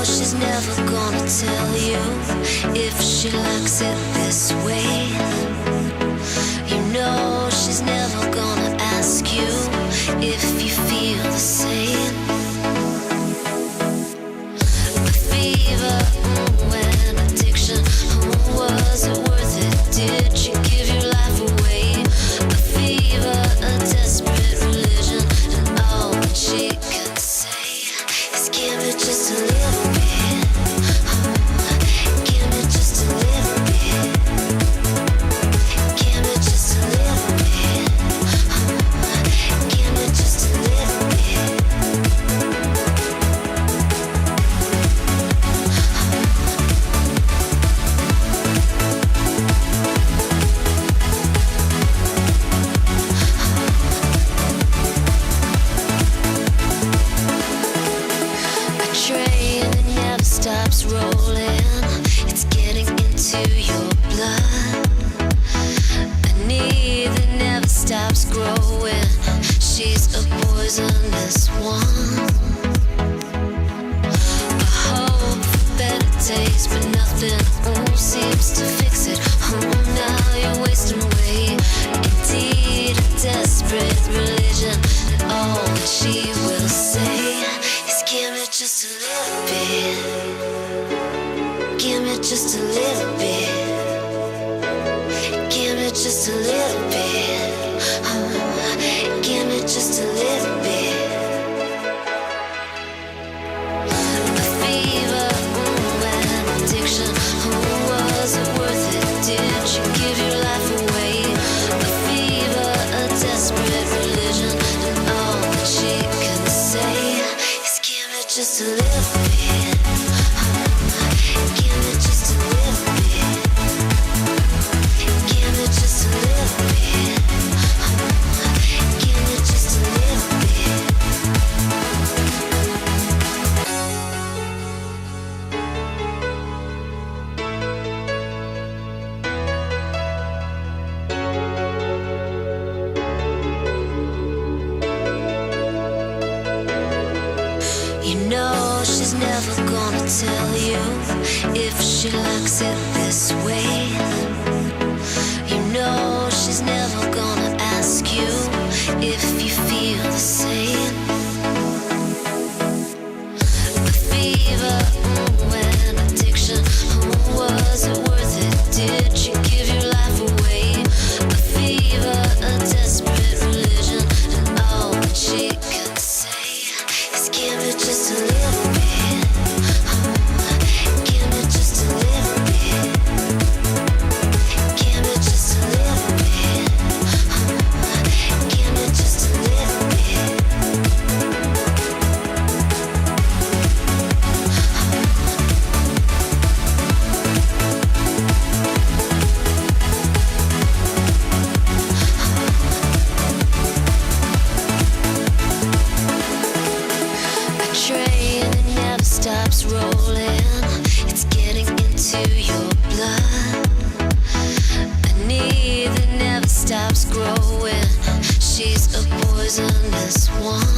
she's never gonna tell you if she likes it this way. You know she's never gonna ask you if you feel the same. The fever, and addiction, was it worth it? Did you give your life away? A fever, a desperate religion, and all that she can say is give me just a little bit. Give me just a little bit. Give me just a little bit. Give me just a little bit. A train that never stops rolling, it's getting into your blood. A need that never stops growing, she's a poisonous one. A hope for better days, but nothing seems to fix it. Now you're wasting away. Indeed, a desperate religion, and all that she will say is give me just a little bit. Give me just a little bit. Give me just a little bit. Give me just a little bit. The fever, and addiction, was it worth it? Did you give your life away? A fever, a desperate religion, and all that she can say is give me just a little bit. Give me just a little bit. Give me just a little bit. Give me just a little bit. You know she's never gonna tell you if she likes it this way. You know she's never gonna ask you if you feel the same. The fever, and addiction, was it worth it? Did you give your life away? A fever, a desperate religion, and all that she can say is give me just a little bit. Give me just a little bit. Give me just a little bit. Give me just a little bit. A train that never stops rolling, it's getting into your blood. A need that never stops growing, she's a poisonous one.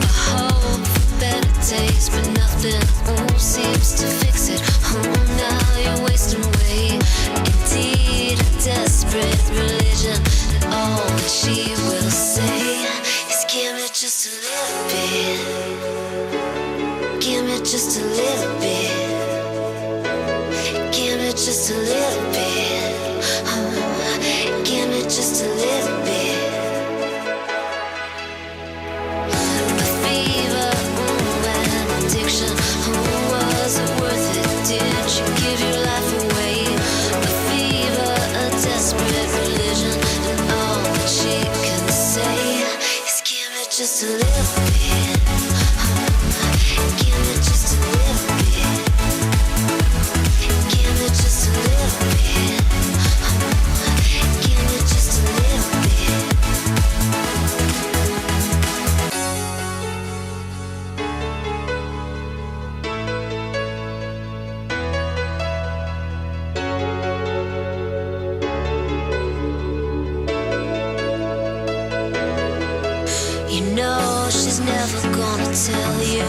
A hope for better days, but nothing seems to fix it. Now you're wasting away. Indeed, a desperate religion, and all that she will say is give me just a little bit. Give me just a little bit. Give me just a little bit. Give me just a little bit. The fever, and addiction, was it worth it? Did you give your life away? A fever, a desperate religion, and all that she can say is give me just a little bit. Give me just a little bit. Give me just a little bit. Give me just a little bit. You know she's never gonna tell you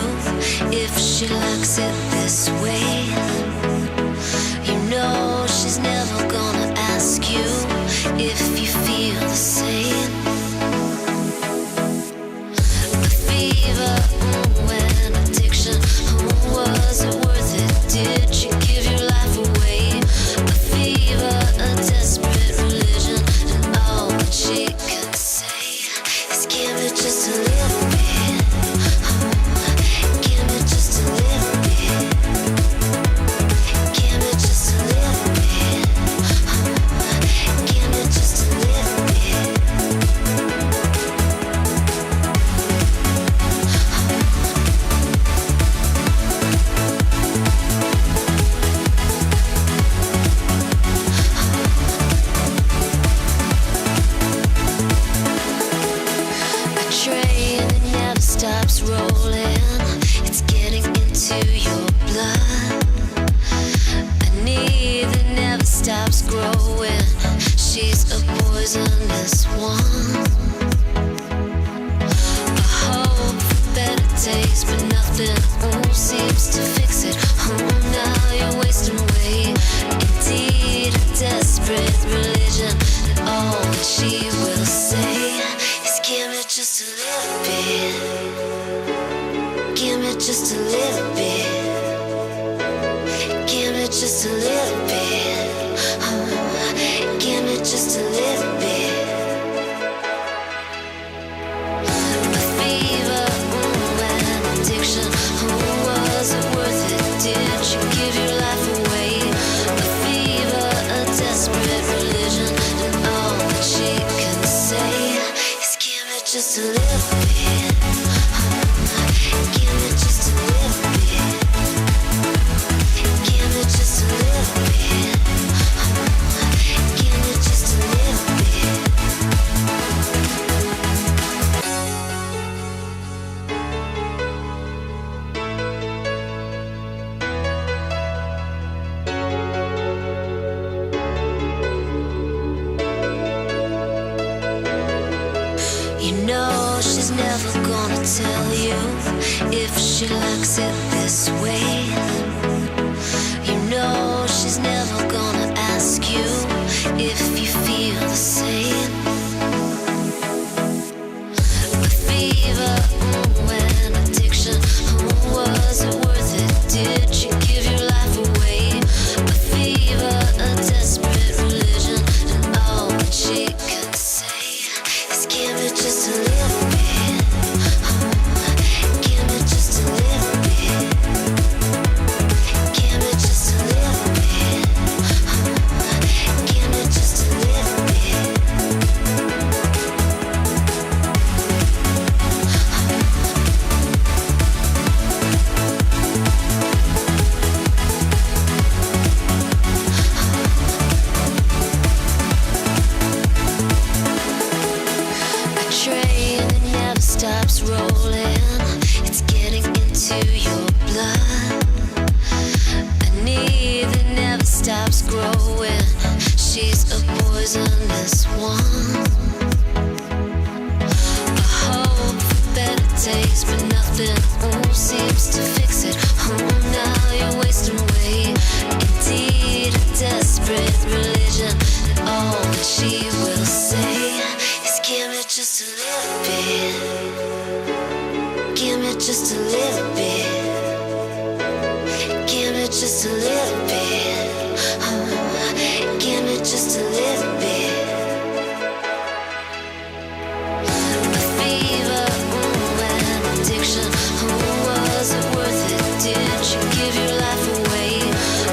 if she likes it this way. You know she's never gonna ask you if you feel the same. The fever, and addiction, was it worth it? Did you give your life away? The fever, a desperate religion, and all that she can say is give me just a little bit. Give me just a little bit. Give me just a little bit. Give me just a little bit. A train that never stops rolling, it's getting into your blood. A need that never stops growing, she's a poisonous one. A hope for better days, but nothing seems to fix it. Now you're wasting away. Indeed, a desperate religion, and all that she will say is give me just a little bit. Give me just a little bit. Give me just a little bit. Give me just a little bit. The fever, and addiction, was it worth it? Did you give your life away? The fever, a desperate religion, and all that she can say is give me just a little bit. Give me just a little bit. Give me just a little bit. Give me just a little bit. You know she's never gonna tell you if she likes it this way. You know she's never gonna ask you if you feel the same. The fever, and addiction, was it worth it? Did you give your life away? The fever, a desperate religion, and all that she can say is give me just a little bit. Give me just a little bit. Give me just a little bit. Give me just a little bit. A train that never stops rolling, it's getting into your blood. A need that never stops growing, she's a poisonous one. A hope for better days, but nothing seems to fix it. Now you're wasting away. Indeed, a desperate religion, and all that she will say is give me just a little bit. Give me just a little bit. Give me just a little bit. Give me just a little bit. The fever, and addiction, was it worth it? Did you give your life away?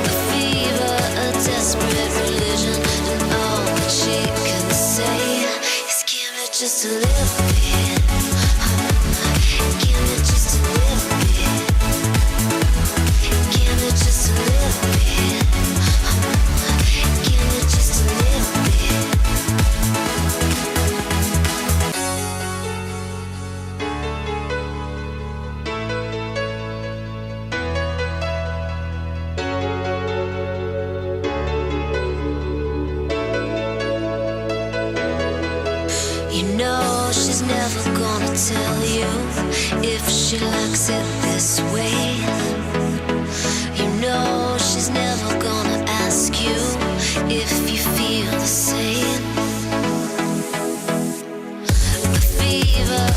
The fever, a desperate religion, and all that she can say is give me just a little bit. Give me just a little bit. Give me just a little bit. she likes it this way. You know she's never gonna ask you if you feel the same. The fever,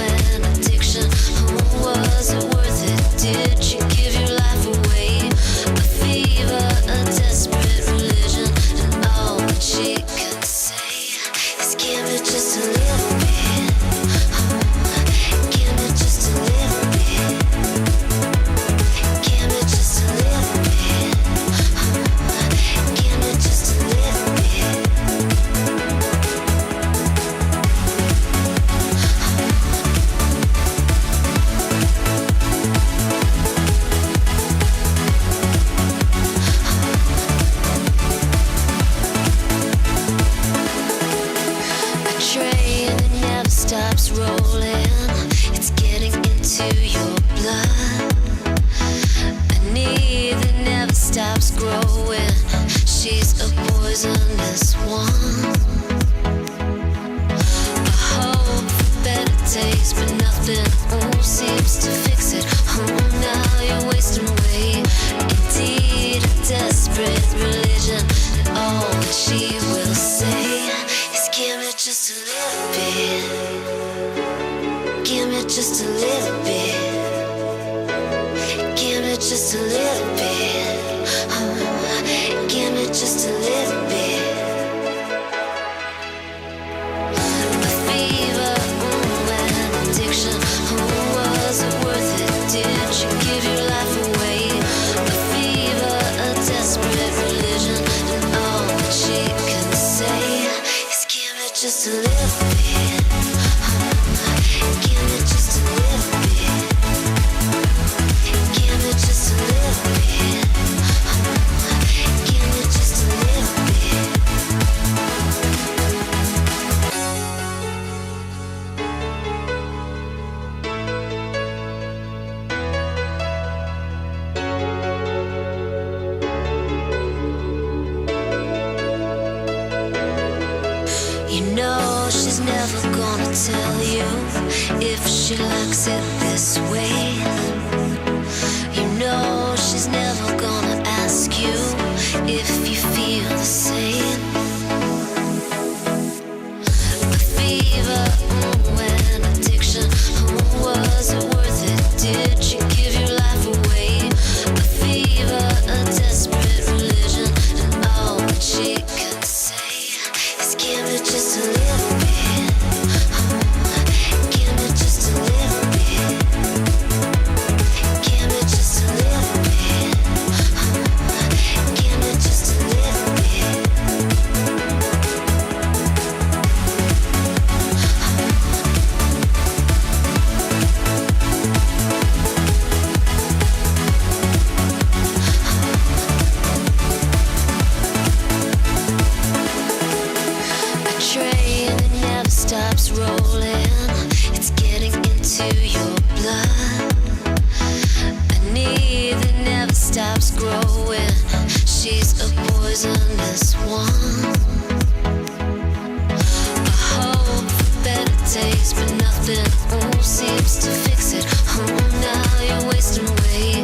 and addiction, was it worth it? Did she give your life away? The fever, a desperate religion, and all that she could say is give me just a little bit. Give me just a little bit. Give me just a little bit. Give me just a little bit. A train that never stops rolling, it's getting into your blood. A need that never stops growing, she's a poisonous one. A hope for better days, but nothing seems to fix it. Now you're wasting away. Indeed, a desperate religion, and all that she will say is give me just a little bit. Give me just a little bit. Give me just a little bit. Give me just a little bit. The fever, and addiction, was it worth it? Did you give your life away? The fever, a desperate religion, and all that she can say is give me just a little bit. Give me just a little bit. Give me just a little bit. Give me just a little bit. You know she's never gonna tell you if she likes it this way. You know she's never gonna ask you if you feel the same. The fever, and addiction, was it worth it? Did she give your life away? The fever, a desperate religion, and all that she could say is give me just a little bit. Give me just a little bit. Give me just a little bit. Give me just a little bit. A train that never stops rolling, it's getting into your blood. A need that never stops growing, she's a poisonous one. A hope for better days, but nothing seems to fix it. Now you're wasting away.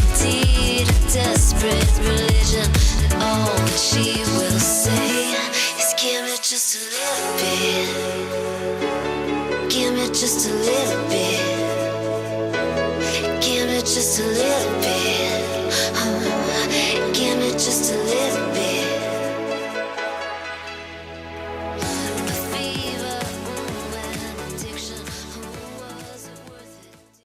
Indeed, a desperate religion, and all that she will say is give me just a little bit. Give me just a little bit. Give me just a little bit. Give me just a little bit.